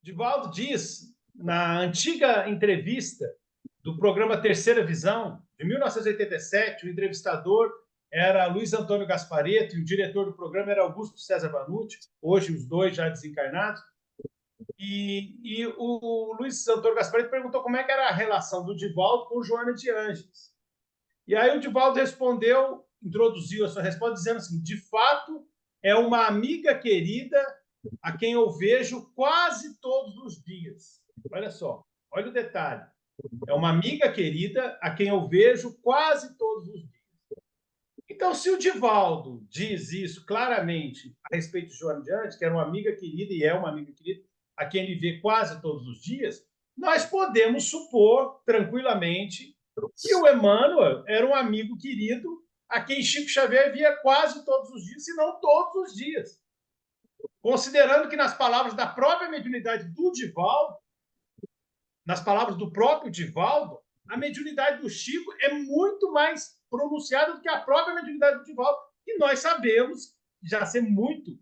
Divaldo diz, na antiga entrevista do programa Terceira Visão, de 1987, o entrevistador era Luiz Antônio Gasparetto e o diretor do programa era Augusto César Vanucci, hoje os dois já desencarnados. E o Luiz Antônio Gasparetto perguntou como é que era a relação do Divaldo com o Joana de Ângeles. E aí o Divaldo respondeu, introduziu a sua resposta, dizendo assim: de fato, é uma amiga querida a quem eu vejo quase todos os dias. Olha só, olha o detalhe. É uma amiga querida a quem eu vejo quase todos os dias. Então, se o Divaldo diz isso claramente a respeito de Joana de Ângeles, que era uma amiga querida e é uma amiga querida a quem ele vê quase todos os dias, nós podemos supor tranquilamente que o Emmanuel era um amigo querido a quem Chico Xavier via quase todos os dias, se não todos os dias. Considerando que, nas palavras da própria mediunidade do Divaldo, nas palavras do próprio Divaldo, a mediunidade do Chico é muito mais pronunciada do que a própria mediunidade do Divaldo, que nós sabemos já ser muito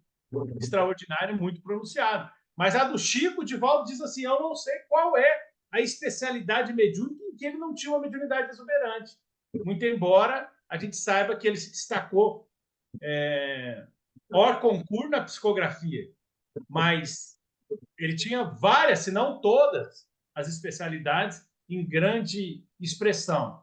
extraordinária, muito pronunciada. Mas a do Chico, o Divaldo diz assim: eu não sei qual é a especialidade mediúnica em que ele não tinha uma mediunidade exuberante. Muito embora a gente saiba que ele se destacou hors concurso na psicografia, mas ele tinha várias, se não todas, as especialidades em grande expressão.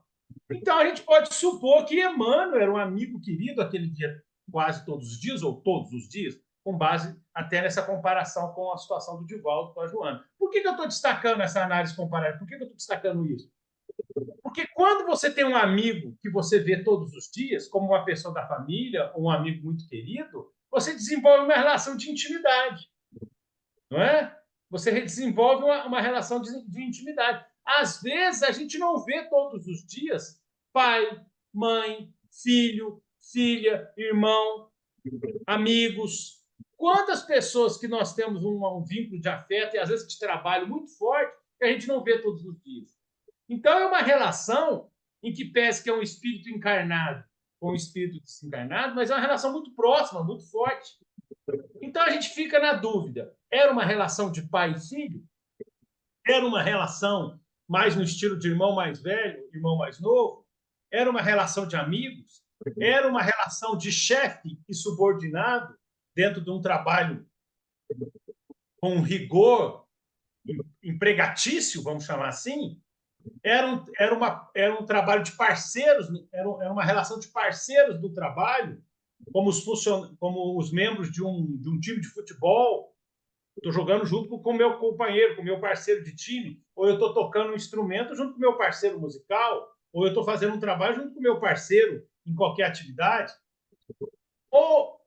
Então, a gente pode supor que Emmanuel era um amigo querido aquele dia quase todos os dias, ou todos os dias, com base até nessa comparação com a situação do Divaldo com a Joana. Por que eu estou destacando essa análise comparativa? Por que eu estou destacando isso? Porque quando você tem um amigo que você vê todos os dias, como uma pessoa da família, ou um amigo muito querido, você desenvolve uma relação de intimidade, não é? Você desenvolve uma relação de intimidade. Às vezes, a gente não vê todos os dias pai, mãe, filho, filha, irmão, amigos. Quantas pessoas que nós temos um vínculo de afeto e, às vezes, de trabalho muito forte que a gente não vê todos os dias. Então, é uma relação em que pese que é um espírito encarnado com um espírito desencarnado, mas é uma relação muito próxima, muito forte. Então, a gente fica na dúvida. Era uma relação de pai e filho? Era uma relação mais no estilo de irmão mais velho, irmão mais novo? Era uma relação de amigos? Era uma relação de chefe e subordinado dentro de um trabalho com rigor empregatício, vamos chamar assim? Era um trabalho de parceiros, era uma relação de parceiros do trabalho, como os membros de um time de futebol. Estou jogando junto com o meu companheiro, com o meu parceiro de time, ou eu estou tocando um instrumento junto com o meu parceiro musical, ou eu estou fazendo um trabalho junto com o meu parceiro em qualquer atividade. Ou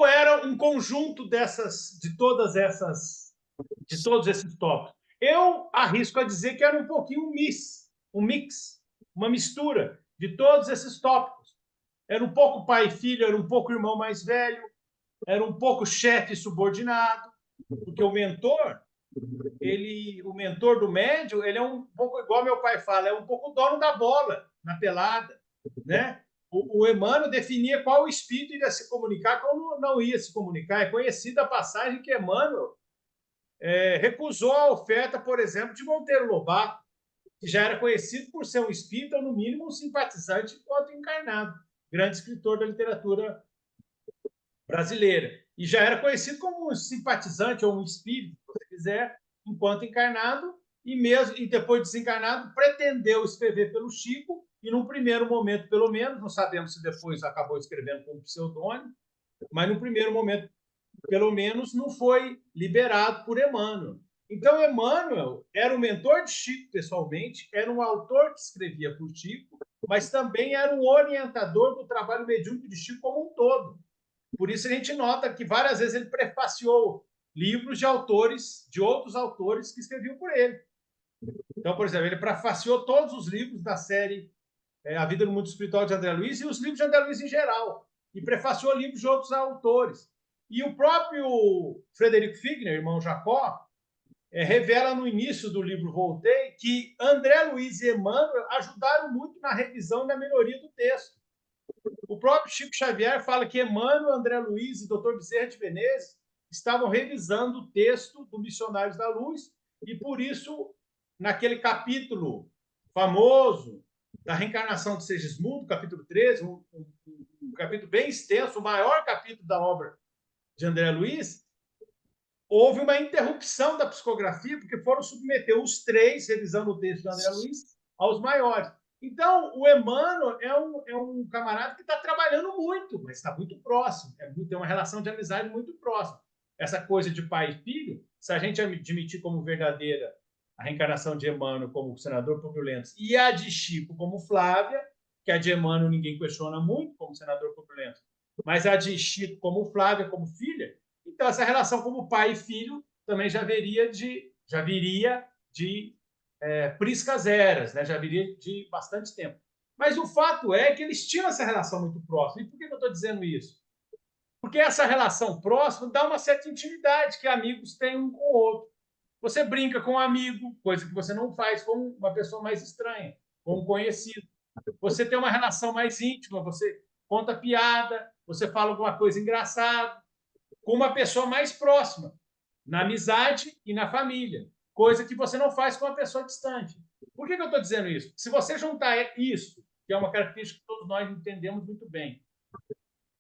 era um conjunto de todos esses tópicos. Eu arrisco a dizer que era um pouquinho um mix, uma mistura de todos esses tópicos. Era um pouco pai e filho, era um pouco irmão mais velho, era um pouco chefe subordinado, porque o mentor do médio, ele é um pouco, igual meu pai fala, é um pouco o dono da bola na pelada, né? O Emmanuel definia qual espírito iria se comunicar, qual não ia se comunicar. É conhecida a passagem que Emmanuel recusou a oferta, por exemplo, de Monteiro Lobato, que já era conhecido por ser um espírito, ou no mínimo um simpatizante enquanto encarnado, grande escritor da literatura brasileira. E já era conhecido como um simpatizante ou um espírito, se você quiser, enquanto encarnado, e depois desencarnado, pretendeu escrever pelo Chico, e num primeiro momento, pelo menos, não sabemos se depois acabou escrevendo como pseudônimo, mas no primeiro momento, pelo menos, não foi liberado por Emmanuel. Então, Emmanuel era o mentor de Chico pessoalmente, era um autor que escrevia por Chico, mas também era um orientador do trabalho mediúnico de Chico como um todo. Por isso a gente nota que várias vezes ele prefaciou livros de outros autores que escreviam por ele. Então, por exemplo, ele prefaciou todos os livros da série A Vida no Mundo Espiritual de André Luiz e os livros de André Luiz em geral. E prefaciou livros de outros autores. E o próprio Frederico Figner, irmão Jacó, revela no início do livro Voltei que André Luiz e Emmanuel ajudaram muito na revisão e na melhoria do texto. O próprio Chico Xavier fala que Emmanuel, André Luiz e Dr. Bezerra de Menezes estavam revisando o texto do Missionários da Luz, e por isso, naquele capítulo famoso da reencarnação de Segismundo, capítulo 13, um capítulo bem extenso, o maior capítulo da obra de André Luiz, houve uma interrupção da psicografia, porque foram submeter os três, revisando o texto de André Luiz, aos maiores. Então, o Emmanuel é um camarada que está trabalhando muito, mas está muito próximo, tem uma relação de amizade muito próxima. Essa coisa de pai e filho, se a gente admitir como verdadeira a reencarnação de Emmanuel como senador Publio Lentulus e a de Chico como Flávia, que a de Emmanuel ninguém questiona muito como senador Publio Lentulus, mas a de Chico como Flávia, como filha, então essa relação como pai e filho também já viria de priscas eras, né? Já viria de bastante tempo. Mas o fato é que eles tinham essa relação muito próxima. E por que eu estou dizendo isso? Porque essa relação próxima dá uma certa intimidade que amigos têm um com o outro. Você brinca com um amigo, coisa que você não faz com uma pessoa mais estranha, com um conhecido. Você tem uma relação mais íntima, você conta piada, você fala alguma coisa engraçada com uma pessoa mais próxima, na amizade e na família, coisa que você não faz com uma pessoa distante. Por que eu estou dizendo isso? Se você juntar isso, que é uma característica que todos nós entendemos muito bem,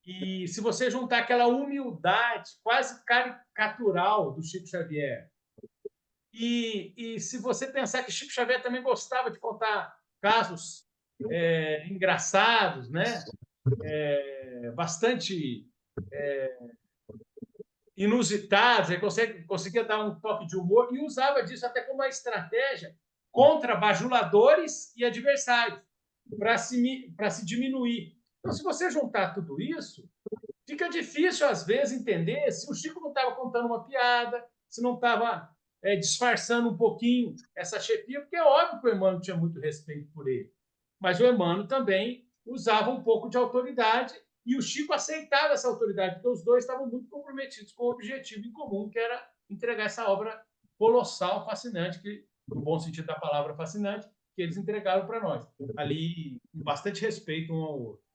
e se você juntar aquela humildade quase caricatural do Chico Xavier, e se você pensar que Chico Xavier também gostava de contar casos engraçados, né? Bastante inusitados, ele conseguia dar um toque de humor e usava disso até como uma estratégia contra bajuladores e adversários, para se diminuir. Então, se você juntar tudo isso, fica difícil, às vezes, entender se o Chico não estava contando uma piada, se não estava disfarçando um pouquinho essa chefia, porque é óbvio que o Emmanuel tinha muito respeito por ele. Mas o Emmanuel também usava um pouco de autoridade e o Chico aceitava essa autoridade, porque os dois estavam muito comprometidos com o objetivo em comum, que era entregar essa obra colossal, fascinante, que, no bom sentido da palavra fascinante, que eles entregaram para nós. Ali, com bastante respeito um ao outro.